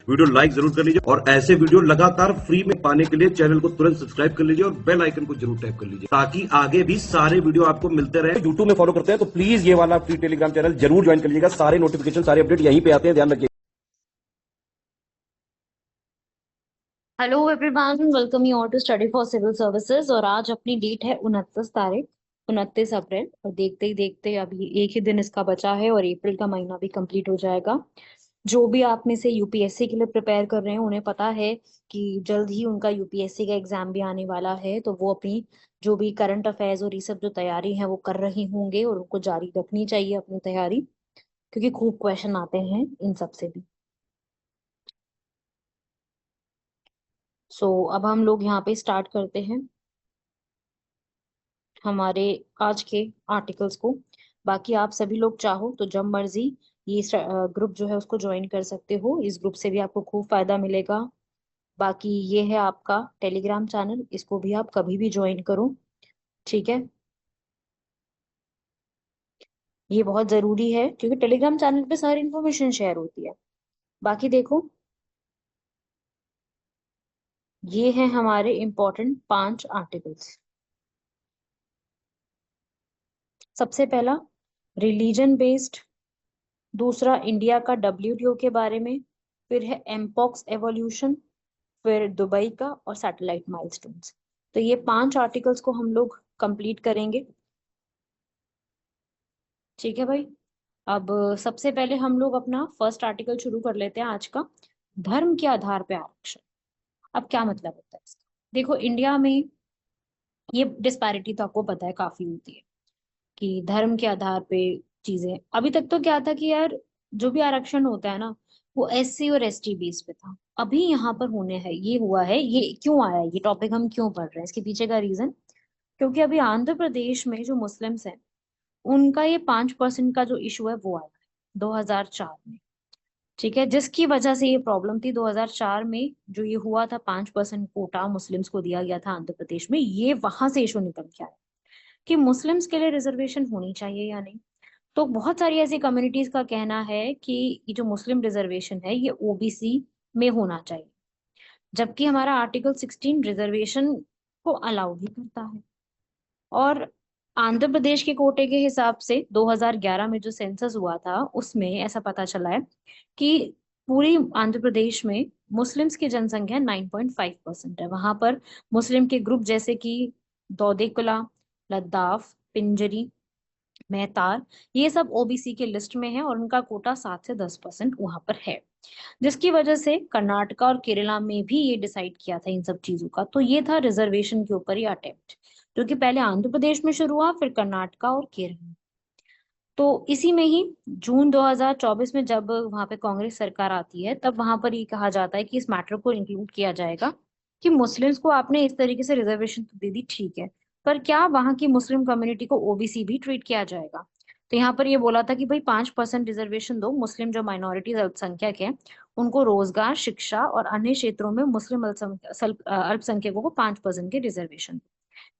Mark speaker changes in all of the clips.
Speaker 1: Video like जरूर कर लीजिए और ऐसे वीडियो लगातार फ्री में पाने के लिए चैनल को तुरंत सब्सक्राइब कर लीजिए और बेल आइकन को जरूर टैप कर लीजिए ताकि आगे भी सारे वीडियो आपको मिलते रहे। यूट्यूब में फॉलो करते हैं तो प्लीज ये वाला फ्री टेलीग्राम चैनल जरूर ज्वाइन कर लीजिएगा। सारे नोटिफिकेशन सारे अपडेट यहीं पे आते हैं, ध्यान रखिए।
Speaker 2: Hello everyone, welcome you all to study for civil services. और आज अपनी डेट है 29 तारीख, 29 अप्रैल। और देखते ही देखते अभी एक ही दिन इसका बचा है और अप्रैल का महीना भी कंप्लीट हो जाएगा। जो भी आप में से यूपीएससी के लिए प्रिपेयर कर रहे हैं उन्हें पता है कि जल्द ही उनका यूपीएससी का एग्जाम भी आने वाला है, तो वो अपनी जो भी करंट अफेयर्स और ये सब जो तैयारी है वो कर रहे होंगे और उनको जारी रखनी चाहिए अपनी तैयारी, क्योंकि खूब क्वेश्चन आते हैं इन सब से भी। सो अब हम लोग यहाँ पे स्टार्ट करते हैं हमारे आज के आर्टिकल्स को। बाकी आप सभी लोग चाहो तो जब मर्जी ये ग्रुप जो है उसको ज्वाइन कर सकते हो। इस ग्रुप से भी आपको खूब फायदा मिलेगा। बाकी ये है आपका टेलीग्राम चैनल, इसको भी आप कभी भी ज्वाइन करो, ठीक है। ये बहुत जरूरी है क्योंकि टेलीग्राम चैनल पे सारी इन्फॉर्मेशन शेयर होती है। बाकी देखो, ये है हमारे इम्पोर्टेंट 5 आर्टिकल्स। सबसे पहला रिलीजन बेस्ड, दूसरा इंडिया का डब्ल्यूटीओ के बारे में, फिर है एमपॉक्स एवोल्यूशन, फिर दुबई का और सैटेलाइट माइलस्टोन्स। तो ये 5 आर्टिकल्स को हम लोग कंप्लीट करेंगे, ठीक है भाई। अब सबसे पहले हम लोग अपना फर्स्ट आर्टिकल शुरू कर लेते हैं आज का। धर्म के आधार पे आरक्षण। अब क्या मतलब होता है इसका? देखो, इंडिया में ये डिस्पैरिटी तो आपको पता है काफी होती है कि धर्म के आधार पे चीजें। अभी तक तो क्या था कि यार जो भी आरक्षण होता है ना वो एससी और एसटी बेस पे था। अभी यहाँ पर होने है ये हुआ है, ये क्यों आया, ये टॉपिक हम क्यों पढ़ रहे हैं, इसके पीछे का रीजन, क्योंकि अभी आंध्र प्रदेश में जो मुस्लिम्स हैं उनका ये 5% का जो इशू है वो आया है 2004 में, ठीक है। जिसकी वजह से ये प्रॉब्लम थी 2004 में, जो ये हुआ था 5% कोटा मुस्लिम्स को दिया गया था आंध्र प्रदेश में, ये वहां से इशू निकल के आया कि मुस्लिम्स के लिए रिजर्वेशन होनी चाहिए या नहीं। तो बहुत सारी ऐसी कम्युनिटीज का कहना है कि ये जो मुस्लिम रिजर्वेशन है ये ओबीसी में होना चाहिए, जबकि हमारा आर्टिकल 16 रिजर्वेशन को अलाउ भी करता है। और आंध्र प्रदेश के कोटे के हिसाब से 2011 में जो सेंसस हुआ था उसमें ऐसा पता चला है कि पूरी आंध्र प्रदेश में मुस्लिम्स की जनसंख्या 9.5% है। वहां पर मुस्लिम के ग्रुप जैसे कि दौदेकुला, लद्दाफ, पिंजरी, मेहतार, ये सब ओबीसी के लिस्ट में है और उनका कोटा 7 से 10% वहां पर है। जिसकी वजह से कर्नाटका और केरला में भी ये डिसाइड किया था इन सब चीजों का। तो ये था रिजर्वेशन के ऊपर ये अटेम्प्ट, जो कि पहले आंध्र प्रदेश में शुरू हुआ, फिर कर्नाटका और केरल में। तो इसी में ही जून 2024 में जब वहां पे कांग्रेस सरकार आती है तब वहां पर ये कहा जाता है कि इस मैटर को इंक्लूड किया जाएगा कि मुस्लिम्स को आपने इस तरीके से रिजर्वेशन तो दे दी, ठीक है, पर क्या वहां की मुस्लिम कम्युनिटी को ओबीसी भी ट्रीट किया जाएगा। तो यहाँ पर ये बोला था कि भाई 5% रिजर्वेशन दो, मुस्लिम जो माइनॉरिटीज अल्पसंख्यक है उनको रोजगार, शिक्षा और अन्य क्षेत्रों में मुस्लिम अल्पसंख्यकों को 5% के रिजर्वेशन।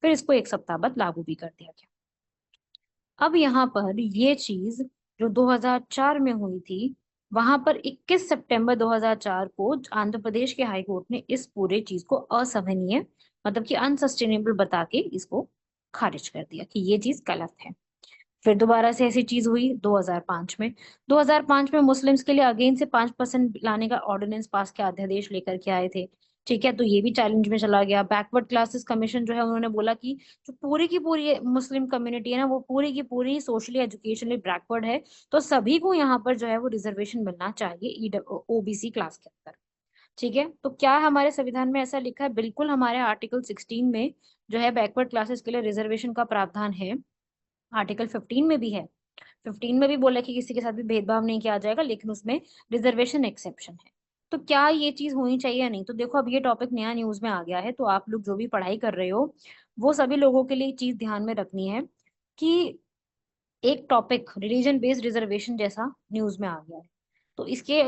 Speaker 2: फिर इसको एक सप्ताह बाद लागू भी कर दिया गया। अब यहाँ पर ये चीज जो 2004 में हुई थी, वहां पर 21 सितंबर 2004 को आंध्र प्रदेश के हाई कोर्ट ने इस पूरे चीज को असहनीय, मतलब कि अनसस्टेनेबल बता के इसको खारिज कर दिया कि ये चीज गलत है। फिर दोबारा से ऐसी चीज हुई 2005 में। 2005 में मुस्लिम्स के लिए अगेन से 5% लाने का ऑर्डिनेंस पास के अध्यादेश लेकर के आए थे, ठीक है। तो ये भी चैलेंज में चला गया। बैकवर्ड क्लासेस कमीशन जो है उन्होंने बोला कि जो पूरी की पूरी मुस्लिम कम्युनिटी है ना वो पूरी की पूरी सोशली एजुकेशनली बैकवर्ड है, तो सभी को यहाँ पर जो है वो रिजर्वेशन मिलना चाहिए ओबीसी क्लास के अंदर, ठीक है। तो क्या हमारे संविधान में ऐसा लिखा है? बिल्कुल, हमारे आर्टिकल 16 में जो है बैकवर्ड क्लासेस के लिए रिजर्वेशन का प्रावधान है। आर्टिकल 15 में भी है। 15 में भी बोला कि किसी के साथ भी भेदभाव नहीं किया जाएगा, लेकिन उसमें रिजर्वेशन एक्सेप्शन है। तो क्या ये चीज होनी चाहिए या नहीं? तो देखो, अब ये टॉपिक नया न्यूज में आ गया है, तो आप लोग जो भी पढ़ाई कर रहे हो वो सभी लोगों के लिए चीज ध्यान में रखनी है कि एक टॉपिक रिलीजन बेस्ड रिजर्वेशन जैसा न्यूज में आ गया है। तो इसके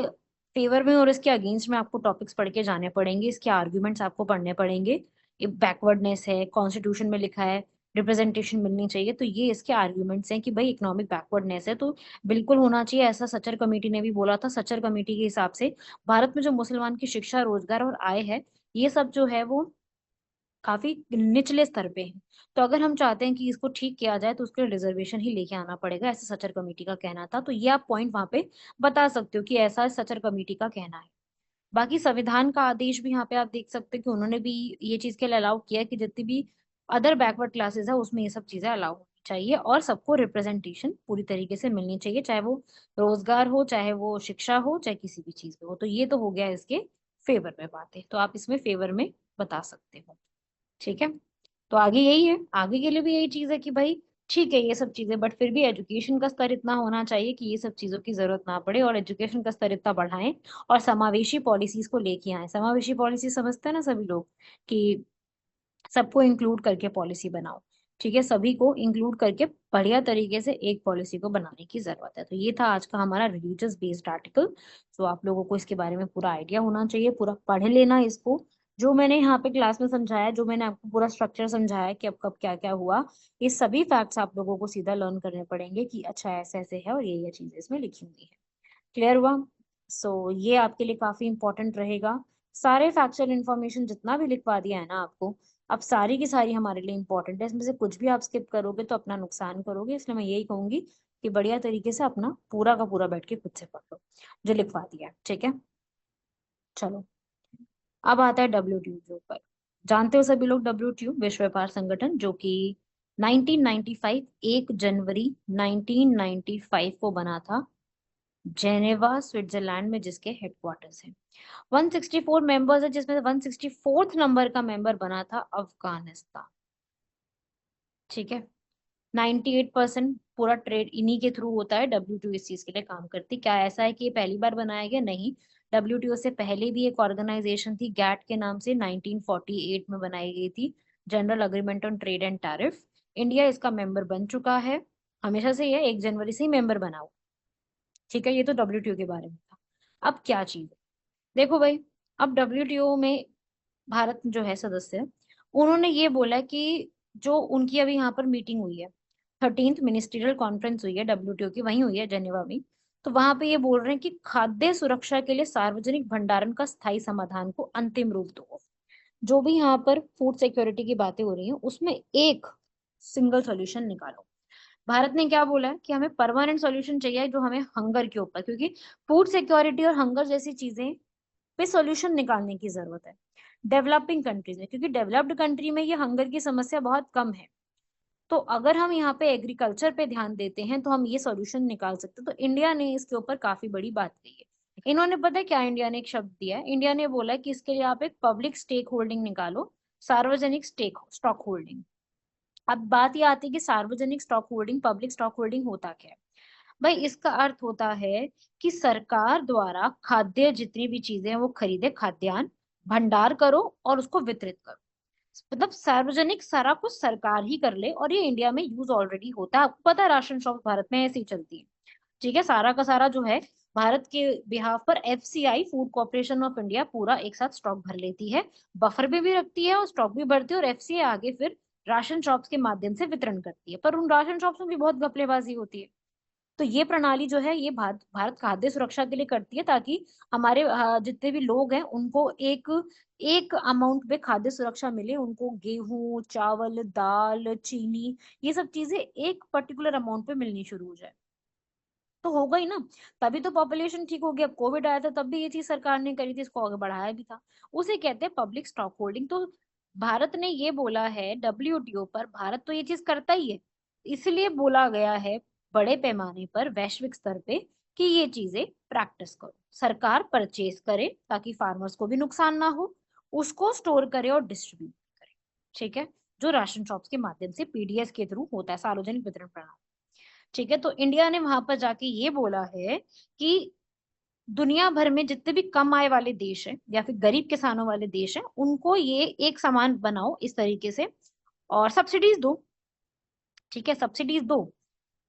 Speaker 2: फेवर में और इसके अगेंस्ट में आपको टॉपिक्स पढ़ के जाने पड़ेंगे, इसके आर्ग्यूमेंट्स आपको पढ़ने पड़ेंगे। बैकवर्डनेस है, कॉन्स्टिट्यूशन में लिखा है, रिप्रेजेंटेशन मिलनी चाहिए। तो ये इसके आर्ग्यूमेंट्स हैं कि भाई इकोनॉमिक बैकवर्डनेस है तो बिल्कुल होना चाहिए। ऐसा सचर कमेटी ने भी बोला था। सचर कमेटी के हिसाब से भारत में जो मुसलमान की शिक्षा, रोजगार और आय है, ये सब जो है वो काफी निचले स्तर पे है। तो अगर हम चाहते हैं कि इसको ठीक किया जाए तो उसके लिए रिजर्वेशन ही लेके आना पड़ेगा, ऐसा सचर कमेटी का कहना था। तो ये आप पॉइंट वहां पे बता सकते हो कि ऐसा सचर कमेटी का कहना है। बाकी संविधान का आदेश भी यहाँ पे आप देख सकते हो कि उन्होंने भी ये चीज के लिए अलाउ किया है कि जितनी भी अदर बैकवर्ड क्लासेस है उसमें ये सब चीजें अलाउ होनी चाहिए और सबको रिप्रेजेंटेशन पूरी तरीके से मिलनी चाहिए, चाहे वो रोजगार हो, चाहे वो शिक्षा हो, चाहे किसी भी चीज में हो। तो ये तो हो गया इसके फेवर में बातें, तो आप इसमें फेवर में बता सकते हो। ठीक है, तो आगे यही है, आगे के लिए भी यही चीज है कि भाई ठीक है ये सब चीजें, बट फिर भी एजुकेशन का स्तर इतना होना चाहिए कि ये सब चीजों की जरूरत ना पड़े, और एजुकेशन का स्तर इतना बढ़ाएं और समावेशी पॉलिसीज को लेके आए। समावेशी पॉलिसी समझते हैं ना सभी लोग, कि सबको इंक्लूड करके पॉलिसी बनाओ। ठीक है, सभी को इंक्लूड करके बढ़िया तरीके से एक पॉलिसी को बनाने की जरूरत है। तो ये था आज का हमारा रिलीजियस बेस्ड आर्टिकल। तो आप लोगों को इसके बारे में पूरा आइडिया होना चाहिए, पूरा पढ़ लेना इसको। जो मैंने यहाँ पे क्लास में समझाया, जो मैंने आपको पूरा स्ट्रक्चर समझाया कि अब कब क्या क्या हुआ, ये सभी फैक्ट्स आप लोगों को सीधा लर्न करने पड़ेंगे कि अच्छा ऐसे ऐसे है और ये चीजें इसमें लिखी हुई है। क्लियर हुआ? सो ये आपके लिए काफी इंपॉर्टेंट रहेगा। सारे फैक्चुअल इंफॉर्मेशन जितना भी लिखवा दिया है ना आपको, अब सारी की सारी हमारे लिए इंपॉर्टेंट है। इसमें से कुछ भी आप स्किप करोगे तो अपना नुकसान करोगे, इसलिए मैं यही कहूंगी कि बढ़िया तरीके से अपना पूरा का पूरा बैठ के खुद से पढ़ लो जो लिखवा दिया है। ठीक है, चलो अब आता है WTO के ऊपर। जानते हो सभी लोग WTO विश्व व्यापार संगठन, जो कि 1995 1 जनवरी 1995 को बना था, जेनेवा स्विट्जरलैंड में, जिसके हेडक्वार्टर्स हैं। 164 मेंबर्स है, जिसमें 164th नंबर का मेंबर बना था अफगानिस्तान। ठीक है, 98% पूरा ट्रेड इन्हीं के थ्रू होता है। WTO इस चीज के लिए काम करती। क्या ऐसा है कि ये पहली बार बनाया गया? नहीं, WTO से पहले भी एक ऑर्गेनाइजेशन थी गैट के नाम से, 1948 में बनाई गई थी, general agreement on trade and tariff. India इसका मेंबर बन चुका है, हमेशा से ये 1 जनवरी से ही मेंबर बना हुआ। ठीक है, ये तो WTO के बारे में था। अब क्या चीज है, देखो भाई, अब WTO में भारत जो है सदस्य, उन्होंने ये बोला कि जो उनकी अभी यहाँ पर मीटिंग हुई है, 13th मिनिस्ट्रियल कॉन्फ्रेंस हुई है WTO की, वहीं हुई है जेनेवा में। तो वहां पे ये बोल रहे हैं कि खाद्य सुरक्षा के लिए सार्वजनिक भंडारण का स्थायी समाधान को अंतिम रूप दो। जो भी यहाँ पर फूड सिक्योरिटी की बातें हो रही हैं उसमें एक सिंगल सॉल्यूशन निकालो। भारत ने क्या बोला है कि हमें परमानेंट सॉल्यूशन चाहिए जो हमें हंगर के ऊपर, क्योंकि फूड सिक्योरिटी और हंगर जैसी चीजें पे सॉल्यूशन निकालने की जरूरत है डेवलपिंग कंट्रीज में, क्योंकि डेवलप्ड कंट्री में ये हंगर की समस्या बहुत कम है। तो अगर हम यहाँ पे एग्रीकल्चर पे ध्यान देते हैं तो हम ये सॉल्यूशन निकाल सकते हैं। तो इंडिया ने इसके ऊपर काफी बड़ी बात कही है। इन्होंने, पता है क्या इंडिया ने एक शब्द दिया है? इंडिया ने बोला कि इसके लिए आप एक पब्लिक स्टेक होल्डिंग निकालो, सार्वजनिक स्टेक स्टॉक होल्डिंग। अब बात ये आती है कि सार्वजनिक stock holding, public stock holding होता क्या है? भाई इसका अर्थ होता है कि सरकार द्वारा खाद्य जितनी भी चीजें हैं वो खरीदे, खाद्यान्न भंडार करो और उसको वितरित करो। मतलब सार्वजनिक सारा कुछ सरकार ही कर ले, और ये इंडिया में यूज ऑलरेडी होता है। आपको पता है राशन शॉप भारत में ऐसे ही चलती है। ठीक है, सारा का सारा जो है भारत के बिहाफ पर FCI, food corporation of India, पूरा एक साथ स्टॉक भर लेती है, बफर में भी रखती है और स्टॉक भी भरती है, और FCI आगे फिर राशन शॉप्स के माध्यम से वितरण करती है। पर उन राशन शॉप्स में भी बहुत घपलेबाजी होती है। तो ये प्रणाली जो है ये भारत खाद्य सुरक्षा के लिए करती है, ताकि हमारे जितने भी लोग हैं उनको एक एक अमाउंट पे खाद्य सुरक्षा मिले। उनको गेहूं, चावल, दाल, चीनी, ये सब चीजें एक पर्टिकुलर अमाउंट पे मिलनी शुरू हो जाए। तो होगा ही ना, तभी तो पॉपुलेशन ठीक हो गया। अब कोविड आया था तब भी ये चीज सरकार ने करी थी, इसको आगे बढ़ाया भी था। उसे कहते हैं पब्लिक स्टॉक होल्डिंग। तो भारत ने ये बोला है WTO पर, भारत तो ये चीज करता ही है, इसलिए बोला गया है बड़े पैमाने पर वैश्विक स्तर पे कि ये चीजें प्रैक्टिस करो। सरकार परचेज करे ताकि फार्मर्स को भी नुकसान ना हो, उसको स्टोर करे और डिस्ट्रीब्यूट करे। ठीक है, जो राशन शॉप्स के माध्यम से PDS के थ्रू होता है, सार्वजनिक वितरण प्रणाली। ठीक है, तो इंडिया ने वहां पर जाके ये बोला है कि दुनिया भर में जितने भी कम आय वाले देश हैं या फिर गरीब किसानों वाले देश हैं, उनको ये एक समान बनाओ इस तरीके से, और सब्सिडीज दो। ठीक है, सब्सिडीज दो,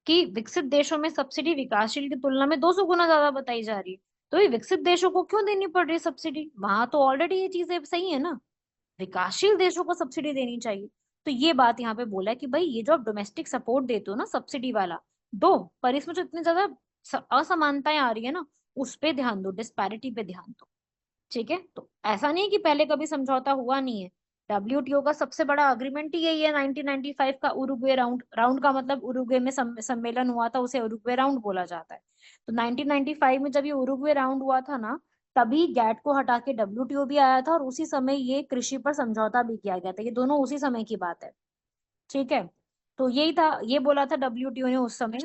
Speaker 2: कि विकसित देशों में सब्सिडी विकासशील की तुलना में 200 गुना ज्यादा बताई जा रही है। तो ये विकसित देशों को क्यों देनी पड़ रही है सब्सिडी? वहां तो ऑलरेडी ये चीजें सही है ना, विकासशील देशों को सब्सिडी देनी चाहिए। तो ये बात यहाँ पे बोला है कि भाई ये जो आप डोमेस्टिक सपोर्ट देते हो ना, सब्सिडी वाला दो, पर इसमें जो इतनी ज्यादा असमानताएं आ रही है ना, उस पे ध्यान दो, डिस्पैरिटी पे ध्यान दो। ठीक है, तो ऐसा नहीं है कि पहले कभी समझौता हुआ नहीं है। डब्ल्यूटीओ का सबसे बड़ा अग्रीमेंट ही यही है 1995 का, उरुग्वे राउंड। राउंड का मतलब उरुग्वे में सम्मेलन हुआ था, उसे उरुग्वे राउंड बोला जाता है। तो 1995 में जब ये उरुग्वे राउंड हुआ था ना, तभी गैट को हटा के डब्ल्यूटीओ भी आया था, और उसी समय ये कृषि पर समझौता भी किया गया था। ये दोनों उसी समय की बात है। ठीक है, तो यही था, ये बोला था डब्ल्यूटीओ ने उस समय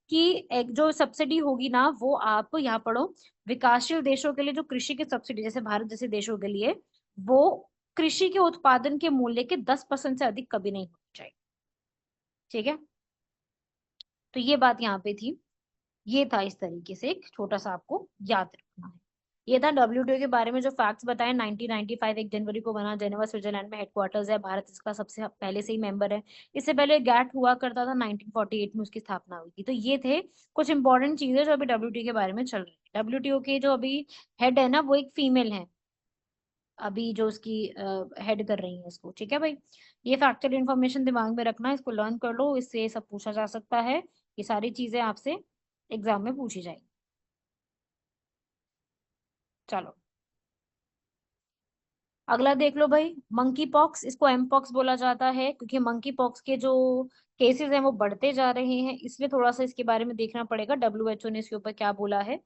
Speaker 2: कि एक जो सब्सिडी होगी ना, वो आप यहाँ पढ़ो, विकासशील देशों के लिए जो कृषि की सब्सिडी, जैसे भारत जैसे देशों के लिए, वो कृषि के उत्पादन के मूल्य के 10% से अधिक कभी नहीं होनी चाहिए। ठीक है, तो ये बात यहाँ पे थी। ये था इस तरीके से, एक छोटा सा आपको याद रखना है। ये था डब्ल्यूटीओ के बारे में जो फैक्ट्स बताए। 1995 1 जनवरी को बना, जेनेवा स्विट्जरलैंड में हेडक्वार्टर्स है, भारत इसका सबसे पहले से ही मेंबर है। इससे पहले गैट हुआ करता था, 1948 में उसकी स्थापना हुई थी। तो ये थे कुछ इंपॉर्टेंट चीजें जो अभी डब्ल्यूटीओ के बारे में चल रही है। डब्ल्यूटीओ के जो अभी हेड है ना, वो एक फीमेल है, अभी जो उसकी हेड कर रही है इसको। ठीक है भाई, ये फैक्चुअल इन्फॉर्मेशन दिमाग में रखना, इसको लर्न कर लो, इससे सब पूछा जा सकता है। ये सारी चीजें आपसे एग्जाम में पूछी जाएगी। चलो अगला देख लो भाई, मंकी पॉक्स। इसको एम पॉक्स बोला जाता है, क्योंकि मंकी पॉक्स के जो केसेस हैं वो बढ़ते जा रहे हैं, इसलिए थोड़ा सा इसके बारे में देखना पड़ेगा डब्ल्यूएचओ ने इसके ऊपर क्या बोला है।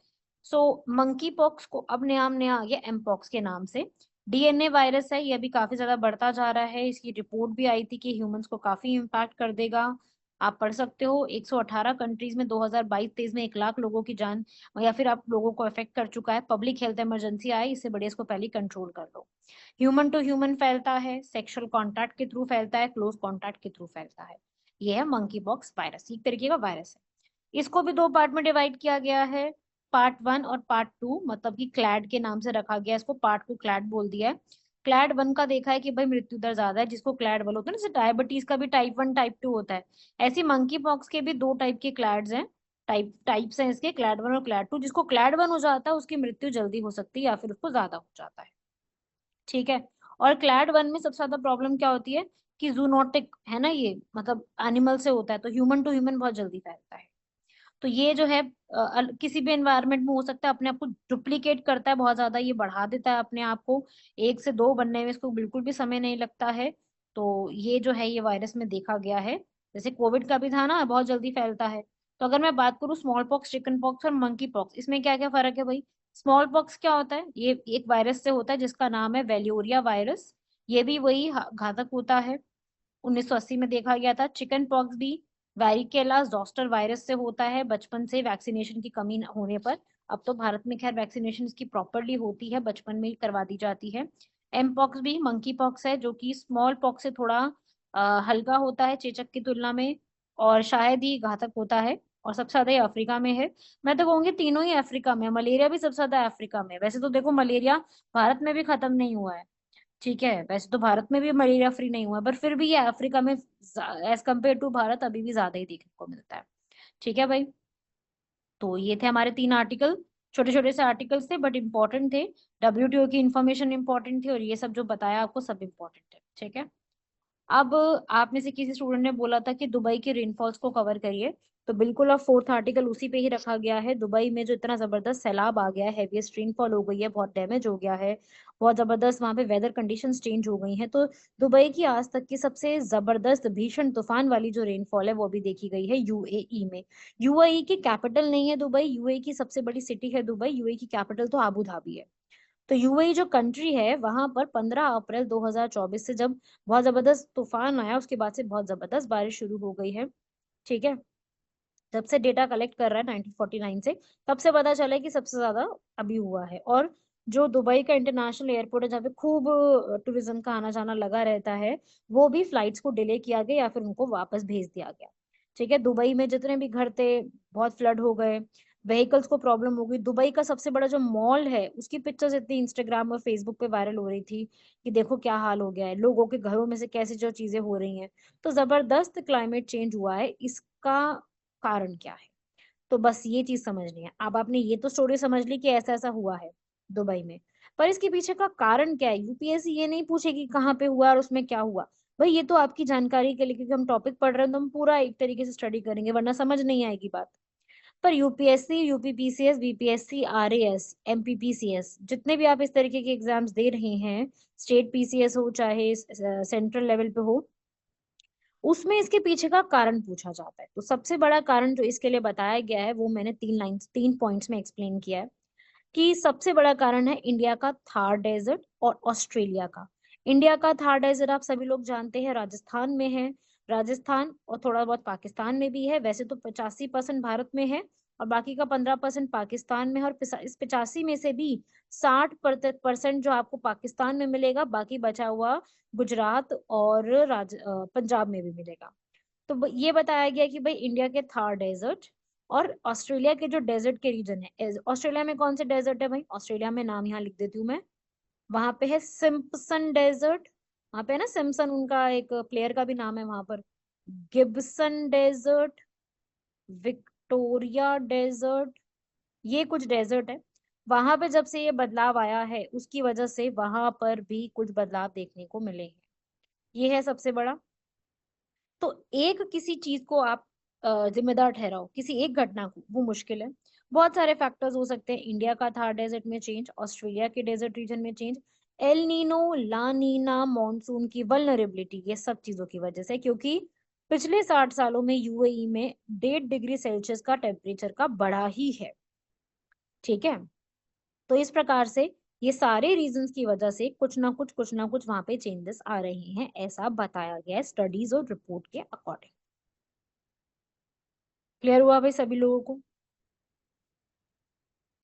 Speaker 2: सो मंकी पॉक्स को अब नाम नया आ गया एम पॉक्स के नाम से। डीएनए वायरस है, ये अभी काफी ज्यादा बढ़ता जा रहा है। इसकी रिपोर्ट भी आई थी कि ह्यूमंस को काफी इम्पैक्ट कर देगा। आप पढ़ सकते हो, 118 कंट्रीज में 2022-23 में 1 लाख लोगों की जान या फिर आप लोगों को अफेक्ट कर चुका है। पब्लिक हेल्थ इमरजेंसी आए, इससे बढ़िया इसको पहले कंट्रोल कर लो। ह्यूमन टू ह्यूमन फैलता है, सेक्सुअल कांटेक्ट के थ्रू फैलता है, क्लोज कांटेक्ट के थ्रू फैलता है। ये है मंकी पॉक्स वायरस, एक तरीके का वायरस है। इसको भी 2 पार्ट में डिवाइड किया गया है, पार्ट 1 और पार्ट 2, मतलब कि क्लैड के नाम से रखा गया इसको, पार्ट को क्लैड बोल दिया है। क्लैड 1 का देखा है कि भाई मृत्यु दर ज्यादा है, जिसको क्लैड 1 होता है ना, जैसे डायबिटीज का भी टाइप 1 टाइप 2 होता है, ऐसी मंकी पॉक्स के भी 2 टाइप के क्लैड्स हैं। टाइप्स हैं इसके, क्लैड 1 और क्लैड 2। जिसको क्लैड 1 हो जाता है उसकी मृत्यु जल्दी हो सकती है या फिर उसको ज्यादा हो जाता है। ठीक है, और क्लैड 1 में सबसे ज्यादा प्रॉब्लम क्या होती है कि जूनोटिक है ना, ये मतलब एनिमल से होता है, तो ह्यूमन टू ह्यूमन बहुत जल्दी फैलता है। तो ये जो है किसी भी एनवायरनमेंट में हो सकता है, अपने आप को डुप्लीकेट करता है बहुत ज्यादा, ये बढ़ा देता है अपने आप को, 1 से 2 बनने में इसको बिल्कुल भी समय नहीं लगता है। तो ये जो है ये वायरस में देखा गया है। जैसे कोविड का भी था ना, बहुत जल्दी फैलता है। तो अगर मैं बात करूँ स्मॉल पॉक्स, चिकन पॉक्स और मंकी पॉक्स, इसमें क्या क्या फर्क है भाई। स्मॉल पॉक्स क्या होता है, ये एक वायरस से होता है जिसका नाम है वेलियोरिया वायरस। ये भी वही घातक होता है, 1980 में देखा गया था। चिकन पॉक्स भी वैरिकेला जोस्टर वायरस से होता है, बचपन से वैक्सीनेशन की कमी होने पर। अब तो भारत में खैर वैक्सीनेशन की प्रॉपरली होती है, बचपन में ही करवा दी जाती है। एम पॉक्स भी मंकी पॉक्स है, जो कि स्मॉल पॉक्स से थोड़ा हल्का होता है चेचक की तुलना में, और शायद ही घातक होता है। और सबसे ज्यादा ये अफ्रीका में है। मैं तो कहूंगी तीनों ही अफ्रीका में, मलेरिया भी सबसे ज्यादा अफ्रीका में। वैसे तो देखो मलेरिया भारत में भी खत्म नहीं हुआ है। ठीक है, वैसे तो भारत में भी मलेरिया फ्री नहीं हुआ, पर फिर भी ये अफ्रीका में एज कम्पेयर टू भारत अभी भी ज्यादा ही देखने को मिलता है। ठीक है भाई, तो ये थे हमारे 3 आर्टिकल, छोटे छोटे से आर्टिकल्स थे बट इम्पोर्टेंट थे। डब्ल्यूटीओ की इन्फॉर्मेशन इंपॉर्टेंट थी, और ये सब जो बताया आपको सब इम्पोर्टेंट है। ठीक है, अब आप में से किसी स्टूडेंट ने बोला था कि दुबई के रेनफॉल्स को कवर करिए, तो बिल्कुल अब 4th आर्टिकल उसी पे ही रखा गया है। दुबई में जो इतना जबरदस्त सैलाब आ गया है, हेवीएस्ट रेनफॉल हो गई है, बहुत डैमेज हो गया है, बहुत जबरदस्त वहां पे वेदर कंडीशंस चेंज हो गई हैं। तो दुबई की आज तक की सबसे जबरदस्त भीषण तूफान वाली जो रेनफॉल है वो भी देखी गई है यूएई में। यूएई की कैपिटल नहीं है दुबई, यूएई की सबसे बड़ी सिटी है दुबई, यूएई की कैपिटल तो आबू धाबी है। तो यूएई जो कंट्री है वहां पर 15 अप्रैल 2024 से जब बहुत जबरदस्त तूफान आया, उसके बाद से बहुत जबरदस्त बारिश शुरू हो गई है। ठीक है, जब से डेटा कलेक्ट कर रहा है 1949 से, तब से पता चला है कि सबसे ज्यादा अभी हुआ है। और जो दुबई का इंटरनेशनल एयरपोर्ट है, जहाँ पे खूब टूरिज्म का आना जाना लगा रहता है, वो भी फ्लाइट्स को डिले किया गया या फिर उनको वापस भेज दिया गया। ठीक है, दुबई में जितने भी घर थे बहुत फ्लड हो गए, व्हीकल्स को प्रॉब्लम हो गई। दुबई का सबसे बड़ा जो मॉल है उसकी पिक्चर्स इतनी इंस्टाग्राम और फेसबुक पे वायरल हो रही थी कि देखो क्या हाल हो गया है, लोगों के घरों में से कैसे जो चीजें हो रही हैं। तो जबरदस्त क्लाइमेट चेंज हुआ है, इसका कारण क्या है। तो बस ये चीज समझनी है। अब आपने ये तो स्टोरी समझ ली कि ऐसा ऐसा हुआ है दुबई में, पर इसके पीछे का कारण क्या है, यूपीएससी ये नहीं पूछेगी कहाँ पे हुआ और उसमें क्या हुआ। भाई ये तो आपकी जानकारी के लिए, क्योंकि हम टॉपिक पढ़ रहे हैं तो हम पूरा एक तरीके से स्टडी करेंगे, वरना समझ नहीं आएगी बात। पर UPSC, UPPCS, BPSC, RAS, MPPCS, जितने भी आप इस तरीके के एग्जाम्स दे रहे हैं, स्टेट पीसीएस हो चाहे सेंट्रल लेवल पे हो, उसमें इसके पीछे का कारण पूछा जाता है। तो सबसे बड़ा कारण जो इसके लिए बताया गया है वो मैंने 3 पॉइंट्स में एक्सप्लेन किया है, कि सबसे बड़ा कारण है इंडिया का थार डेजर्ट और ऑस्ट्रेलिया का। इंडिया का थार डेजर्ट आप सभी लोग जानते हैं राजस्थान में है, राजस्थान और थोड़ा बहुत पाकिस्तान में भी है। वैसे तो 85% भारत में है और बाकी का 15% पाकिस्तान में है। और इस 85 में से भी 60% जो आपको पाकिस्तान में मिलेगा, बाकी बचा हुआ गुजरात और पंजाब में भी मिलेगा। तो ये बताया गया कि भाई इंडिया के थार डेजर्ट और ऑस्ट्रेलिया के जो डेजर्ट के रीजन है, ऑस्ट्रेलिया में कौन से डेजर्ट है भाई, ऑस्ट्रेलिया में नाम यहाँ लिख देती हूँ मैं। वहां पे है सिम्पसन डेजर्ट, वहां पे है ना सिम्पसन, उनका एक प्लेयर का भी नाम है वहां पर। गिब्सन डेजर्ट, विक्टोरिया डेजर्ट, ये कुछ डेजर्ट है। वहां पे जब से ये बदलाव आया है उसकी वजह से वहां पर भी कुछ बदलाव देखने को मिले हैं। ये है सबसे बड़ा। तो एक किसी चीज को आप जिम्मेदार ठहराओ, किसी एक घटना को, वो मुश्किल है। बहुत सारे फैक्टर्स हो सकते हैं, इंडिया का थार डेजर्ट में चेंज, ऑस्ट्रेलिया के डेजर्ट रीजन में चेंज, एल नीनो, ला नीना, मानसून की वल्नरेबिलिटी, ये सब चीजों की वजह से। क्योंकि पिछले 60 सालों में यूएई में 1.5 डिग्री सेल्सियस का टेम्परेचर का बढ़ा ही है। ठीक है, तो इस प्रकार से ये सारे रीजंस की वजह से कुछ ना कुछ वहां पे चेंजेस आ रहे हैं, ऐसा बताया गया है स्टडीज और रिपोर्ट के अकॉर्डिंग। क्लियर हुआ भाई सभी लोगों को?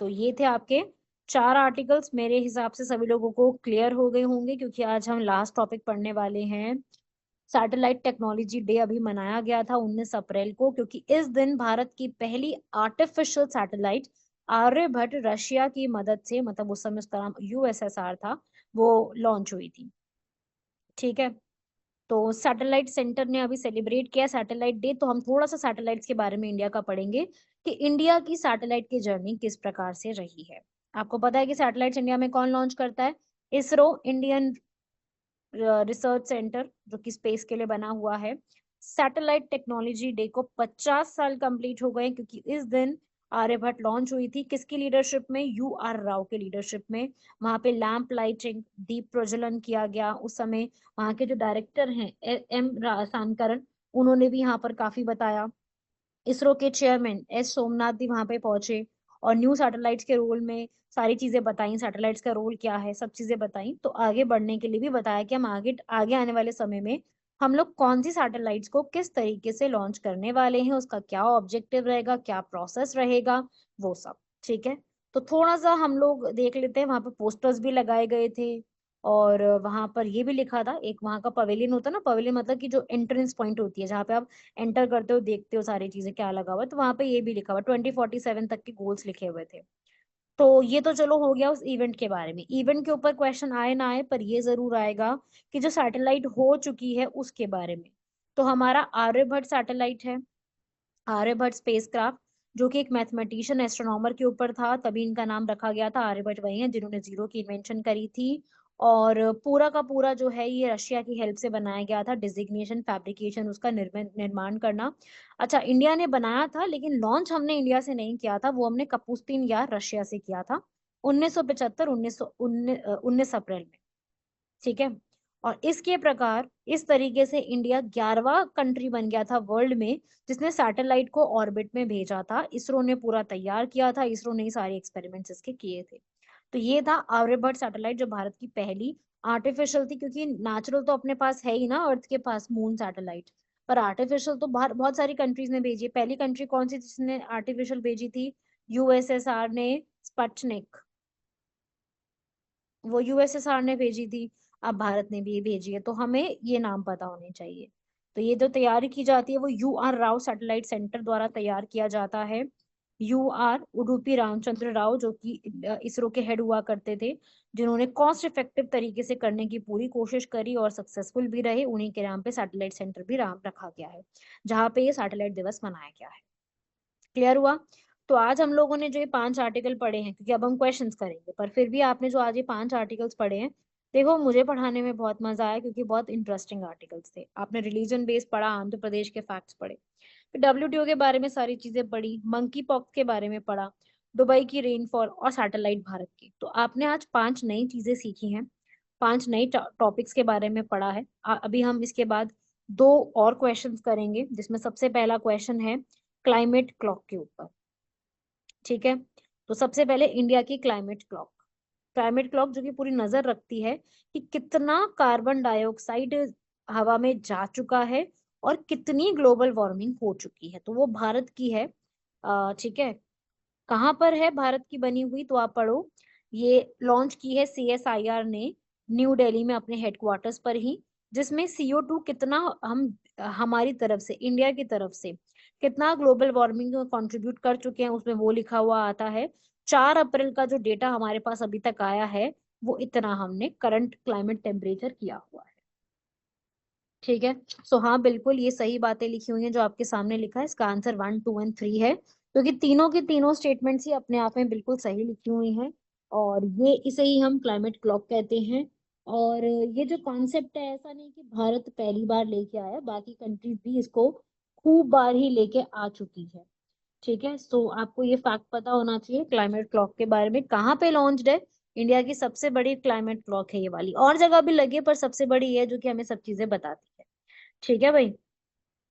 Speaker 2: तो ये थे आपके 4 आर्टिकल्स, मेरे हिसाब से सभी लोगों को क्लियर हो गए होंगे, क्योंकि आज हम लास्ट टॉपिक पढ़ने वाले हैं। सैटेलाइट टेक्नोलॉजी डे अभी मनाया गया था 19 अप्रैल को, क्योंकि इस दिन भारत की पहली आर्टिफिशियल सैटेलाइट आर्यभट्ट रशिया की मदद से, मतलब उस समय उसका नाम यूएसएसआर था, वो लॉन्च हुई थी। ठीक है, तो सैटेलाइट सेंटर ने अभी सेलिब्रेट किया सैटेलाइट डे, तो हम थोड़ा सा सैटेलाइट्स के बारे में इंडिया का पढ़ेंगे कि इंडिया की सैटेलाइट की जर्नी किस प्रकार से रही है। आपको पता है कि सैटेलाइट्स इंडिया में कौन लॉन्च करता है? इसरो, इंडियन रिसर्च सेंटर, जो कि स्पेस के लिए बना हुआ है। सैटेलाइट टेक्नोलॉजी डे को 50 साल कंप्लीट हो गए, क्योंकि इस दिन आर्यभट्ट लॉन्च हुई थी। किसकी लीडरशिप में? यू आर राव के लीडरशिप में। वहां पे लैंप लाइटिंग, दीप प्रज्वलन किया गया उस समय। वहां के जो डायरेक्टर हैं एम रासानकरन, उन्होंने भी यहाँ पर काफी बताया। इसरो के चेयरमैन एस सोमनाथ भी वहां पे पहुंचे और न्यू सैटेलाइट्स के रोल में सारी चीजें बताई, सैटेलाइट्स का रोल क्या है, सब चीजें बताई। तो आगे बढ़ने के लिए भी बताया कि हम आगे आगे आने वाले समय में हम लोग कौन सी सैटेलाइट्स को किस तरीके से लॉन्च करने वाले हैं, उसका क्या ऑब्जेक्टिव रहेगा, क्या प्रोसेस रहेगा, वो सब। ठीक है, तो थोड़ा सा हम लोग देख लेते हैं। वहां पे पोस्टर्स भी लगाए गए थे और वहां पर ये भी लिखा था, एक वहां का पवेलियन होता है ना, पवेलियन मतलब कि जो एंट्रेंस पॉइंट होती है, जहाँ पे आप एंटर करते हो, देखते हो सारी चीजें क्या लगा हुआ है, तो वहां पे ये भी लिखा हुआ 2047 तक के गोल्स लिखे हुए थे। तो ये तो चलो हो गया उस इवेंट के बारे में। इवेंट के ऊपर क्वेश्चन आए ना आए, पर ये जरूर आएगा कि जो सैटेलाइट हो चुकी है उसके बारे में। तो हमारा आर्यभट्ट सैटेलाइट है, आर्यभट्ट स्पेसक्राफ्ट, जो कि एक मैथमेटिशियन एस्ट्रोनॉमर के ऊपर था, तभी इनका नाम रखा गया था। आर्यभट्ट वही है जिन्होंने जीरो की इन्वेंशन करी थी। और पूरा का पूरा जो है ये रशिया की हेल्प से बनाया गया था। डिजिग्नेशन, फैब्रिकेशन, उसका निर्माण करना, अच्छा इंडिया ने बनाया था, लेकिन लॉन्च हमने इंडिया से नहीं किया था, वो हमने कपूस्तीन यार रशिया से किया था 1975 19 अप्रैल में। ठीक है, और इसके प्रकार इस तरीके से इंडिया 11वां कंट्री बन गया था वर्ल्ड में जिसने सैटेलाइट को ऑर्बिट में भेजा था। इसरो ने पूरा तैयार किया था, इसरो ने ही सारे एक्सपेरिमेंट्स इसके किए थे। तो ये था आर्यभट्ट सैटेलाइट, जो भारत की पहली आर्टिफिशियल थी, क्योंकि नेचुरल तो अपने पास है ही ना अर्थ के पास, मून सैटेलाइट। पर आर्टिफिशियल तो बाहर बहुत सारी कंट्रीज ने भेजी है। पहली कंट्री कौन सी जिसने आर्टिफिशियल भेजी थी? यूएसएसआर ने स्पटनिक, वो यूएसएसआर ने भेजी थी। अब भारत ने भी भेजी है, तो हमें ये नाम पता होने चाहिए। तो ये जो तैयारी की जाती है वो U R Rao satellite centre द्वारा तैयार किया जाता है। यू आर उडुपी रामचंद्र राव, जो कि इसरो के हेड हुआ करते थे, जिन्होंने कॉस्ट इफेक्टिव तरीके से करने की पूरी कोशिश करी और सक्सेसफुल भी रहे। उन्हीं के नाम पे सैटेलाइट सेंटर भी नाम रखा गया है, जहाँ पे ये सैटेलाइट दिवस मनाया गया है। क्लियर हुआ? तो आज हम लोगों ने जो ये 5 आर्टिकल पढ़े हैं, क्योंकि अब हम क्वेश्चंस करेंगे, पर फिर भी आपने जो आज ये 5 आर्टिकल्स पढ़े हैं, देखो मुझे पढ़ाने में बहुत मजा आया क्योंकि बहुत इंटरेस्टिंग आर्टिकल्स थे। आपने रिलीजन बेस्ड पढ़ा, आंध्र प्रदेश के फैक्ट्स पढ़े, फिर WTO के बारे में सारी चीजें पढ़ी, मंकी पॉक्स के बारे में पढ़ा, दुबई की रेनफॉल और सैटेलाइट भारत की। तो आपने आज 5 नई चीजें सीखी हैं, 5 नई टॉपिक्स के बारे में पढ़ा है। अभी हम इसके बाद 2 और क्वेश्चंस करेंगे, जिसमें सबसे पहला क्वेश्चन है क्लाइमेट क्लॉक के ऊपर। ठीक है, तो सबसे पहले इंडिया की क्लाइमेट क्लॉक। क्लाइमेट क्लॉक जो कि पूरी नजर रखती है कि कितना कार्बन डाइऑक्साइड हवा में जा चुका है और कितनी ग्लोबल वार्मिंग हो चुकी है। तो वो भारत की है। ठीक है, कहाँ पर है भारत की बनी हुई, तो आप पढ़ो। ये लॉन्च की है CSIR ने न्यू दिल्ली में अपने हेडक्वार्टर्स पर ही, जिसमें CO2 कितना हम हमारी तरफ से, इंडिया की तरफ से कितना ग्लोबल वार्मिंग में कंट्रीब्यूट कर चुके हैं, उसमें वो लिखा हुआ आता है। 4 अप्रैल का जो डेटा हमारे पास अभी तक आया है, वो इतना हमने करंट क्लाइमेट टेम्परेचर किया हुआ है। ठीक है, सो हाँ बिल्कुल ये सही बातें लिखी हुई हैं जो आपके सामने लिखा है। इसका आंसर 1, 2 एंड 3 है, क्योंकि तीनों की तीनों स्टेटमेंट्स ही अपने आप में बिल्कुल सही लिखी हुई हैं। और ये इसे ही हम क्लाइमेट क्लॉक कहते हैं। और ये जो कॉन्सेप्ट है, ऐसा नहीं कि भारत पहली बार लेके आया, बाकी कंट्रीज भी इसको खूब बार ही लेके आ चुकी है। ठीक है, सो आपको ये फैक्ट पता होना चाहिए क्लाइमेट क्लॉक के बारे में। कहाँ पे लॉन्च्ड है, इंडिया की सबसे बड़ी क्लाइमेट क्लॉक है ये वाली, और जगह भी लगी है पर सबसे बड़ी है जो कि हमें सब चीजें बताती है। ठीक है भाई,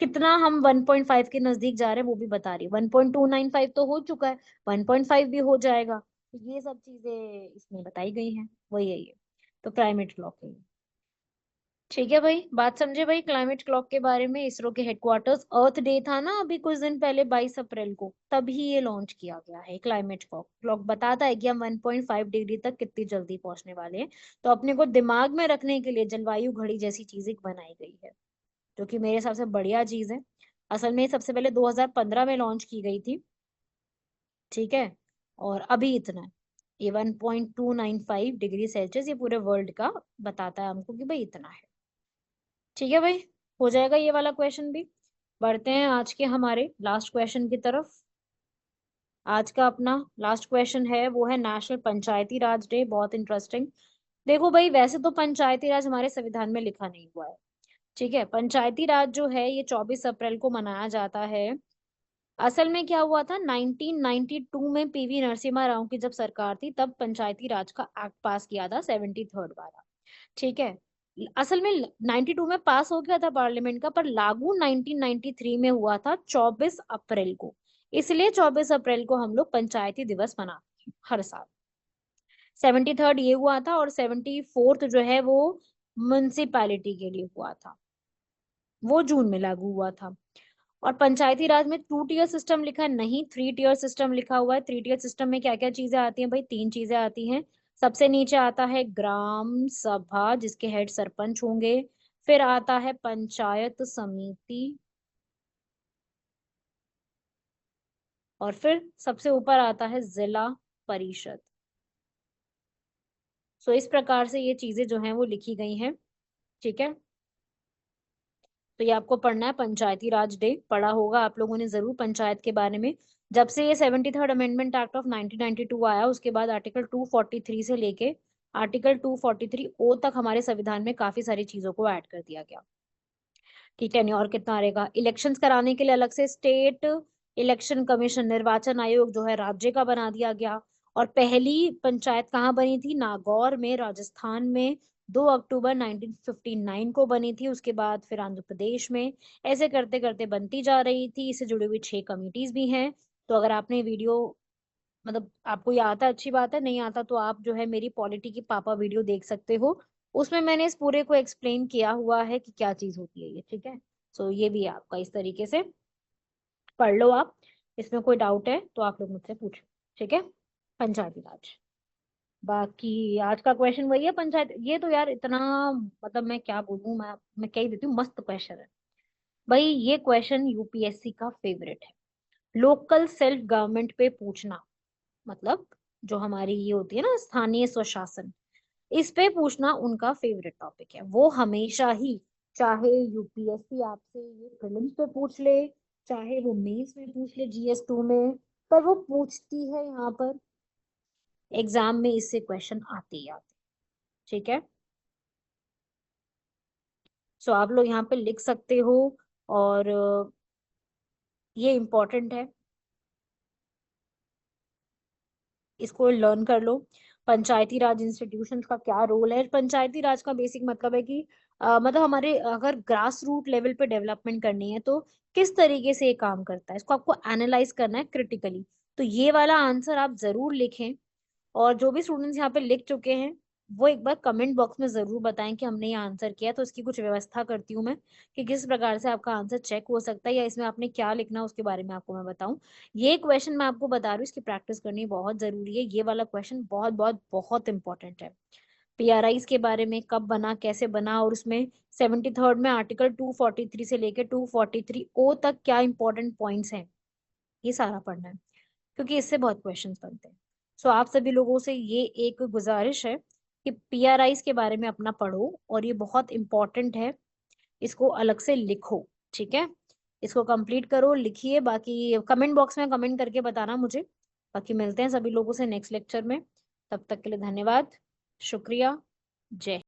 Speaker 2: कितना हम 1.5 के नजदीक जा रहे हैं वो भी बता रही है। 1.295 तो हो चुका है, 1.5 भी हो जाएगा। तो ये सब चीजें इसमें बताई गई हैं, वही है ये। तो क्लाइमेट क्लॉक है ये। ठीक है भाई, बात समझे भाई क्लाइमेट क्लॉक के बारे में। इसरो के हेडक्वार्टर्स, अर्थ डे था ना अभी कुछ दिन पहले 22 अप्रैल को, तभी ये लॉन्च किया गया है। क्लाइमेट क्लॉक क्लॉक बताता है कि हम 1.5 डिग्री तक कितनी जल्दी पहुंचने वाले हैं। तो अपने को दिमाग में रखने के लिए जलवायु घड़ी जैसी चीजें बनाई गई है, जो कि मेरे हिसाब से बढ़िया चीज है। असल में ये सबसे पहले 2015 में लॉन्च की गई थी। ठीक है, और अभी इतना है, ये 1.295 डिग्री सेल्सियस, ये पूरे वर्ल्ड का बताता है हमको कि भाई इतना है। ठीक है भाई, हो जाएगा ये वाला क्वेश्चन भी। बढ़ते हैं आज के हमारे लास्ट क्वेश्चन की तरफ। आज का अपना लास्ट क्वेश्चन है, वो है नेशनल पंचायती राज डे। बहुत इंटरेस्टिंग। देखो भाई, वैसे तो पंचायती राज हमारे संविधान में लिखा नहीं हुआ है। ठीक है, पंचायती राज जो है ये 24 अप्रैल को मनाया जाता है। असल में क्या हुआ था, 1992 में PV नरसिम्हा राव की जब सरकार थी, तब पंचायती राज का एक्ट पास किया था, 73rd वाला। ठीक है, असल में 92 में पास हो गया था पार्लियामेंट का, पर लागू 1993 में हुआ था 24 अप्रैल को। इसलिए 24 अप्रैल को हम लोग पंचायती दिवस मनाते हैं हर साल। 73rd ये हुआ था, और 74th जो है वो म्युनिसिपैलिटी के लिए हुआ था, वो जून में लागू हुआ था। और पंचायती राज में 2 टियर सिस्टम लिखा है, नहीं 3 टियर सिस्टम लिखा हुआ है। 3 टियर सिस्टम में क्या क्या चीजें आती हैं भाई, 3 चीजें आती हैं। सबसे नीचे आता है ग्राम सभा, जिसके हेड सरपंच होंगे। फिर आता है पंचायत समिति, और फिर सबसे ऊपर आता है जिला परिषद। सो इस प्रकार से ये चीजें जो हैं वो लिखी गई हैं। ठीक है, तो ये आपको पढ़ना है। पंचायती राज डे पढ़ा होगा आप लोगों ने जरूर पंचायत के बारे में। जब से ये 73rd अमेंडमेंट एक्ट ऑफ 1992 आया, उसके बाद आर्टिकल 243 से लेके आर्टिकल 243 ओ तक हमारे संविधान में काफी सारी चीजों को ऐड कर दिया गया। ठीक है, नहीं और कितना रहेगा, इलेक्शंस कराने के लिए अलग से स्टेट इलेक्शन कमीशन, निर्वाचन आयोग जो है राज्य का बना दिया गया। और पहली पंचायत कहाँ बनी थी, नागौर में, राजस्थान में, 2 अक्टूबर 1959 को बनी थी। उसके बाद फिर आंध्र प्रदेश में, ऐसे करते करते बनती जा रही थी। इससे जुड़ी हुई 6 कमिटीज भी हैं। तो अगर आपने वीडियो, मतलब आपको ये आता है अच्छी बात है, नहीं आता तो आप जो है मेरी पॉलिटी की पापा वीडियो देख सकते हो। उसमें मैंने इस पूरे को एक्सप्लेन किया हुआ है कि क्या चीज होती है ये। ठीक है, सो ये भी है आपका, इस तरीके से पढ़ लो आप। इसमें कोई डाउट है तो आप लोग मुझसे पूछो। ठीक है, पंचायती राज। बाकी आज का क्वेश्चन वही है पंचायत, ये तो यार इतना, मतलब मैं क्या बोलूं, मैं कह ही देती हूँ, मस्त क्वेश्चन है भाई। ये क्वेश्चन UPSC का फेवरेट है। लोकल सेल्फ गवर्नमेंट पे पूछना, मतलब जो हमारी ये होती है ना स्थानीय स्वशासन, इस पे पूछना उनका फेवरेट टॉपिक है। वो हमेशा ही, चाहे UPSC आपसे ये प्रीलिम्स पे पूछ ले, चाहे वो मेंस में पूछ ले GS2 में, पर वो पूछती है यहाँ पर एग्जाम में, इससे क्वेश्चन आते ही आते। ठीक है, सो आप लोग यहाँ पे लिख सकते हो और ये इम्पोर्टेंट है, इसको लर्न कर लो। पंचायती राज इंस्टीट्यूशन का क्या रोल है? पंचायती राज का बेसिक मतलब है कि मतलब हमारे अगर ग्रास रूट लेवल पे डेवलपमेंट करनी है तो किस तरीके से ये काम करता है, इसको आपको एनालाइज करना है क्रिटिकली। तो ये वाला आंसर आप जरूर लिखें, और जो भी स्टूडेंट्स यहाँ पे लिख चुके हैं वो एक बार कमेंट बॉक्स में जरूर बताएं कि हमने ये आंसर किया। तो इसकी कुछ व्यवस्था करती हूँ मैं कि किस प्रकार से आपका आंसर चेक हो सकता है, या इसमें आपने क्या लिखना है उसके बारे में आपको मैं बताऊं। ये क्वेश्चन मैं आपको बता रही हूँ, इसकी प्रैक्टिस करनी बहुत जरूरी है। ये वाला क्वेश्चन बहुत बहुत बहुत इंपॉर्टेंट है। पीआरआईज के बारे में, कब बना, कैसे बना, और उसमें 73rd में आर्टिकल 243 से लेकर 243 ओ तक क्या इंपॉर्टेंट पॉइंट्स हैं, ये सारा पढ़ना है, क्योंकि इससे बहुत क्वेश्चंस बनते हैं। सो आप सभी लोगों से ये एक गुजारिश है कि पीआरआईज के बारे में अपना पढ़ो, और ये बहुत इंपॉर्टेंट है, इसको अलग से लिखो। ठीक है, इसको कंप्लीट करो, लिखिए। बाकी कमेंट बॉक्स में कमेंट करके बताना मुझे। बाकी मिलते हैं सभी लोगों से नेक्स्ट लेक्चर में। तब तक के लिए धन्यवाद, शुक्रिया, जय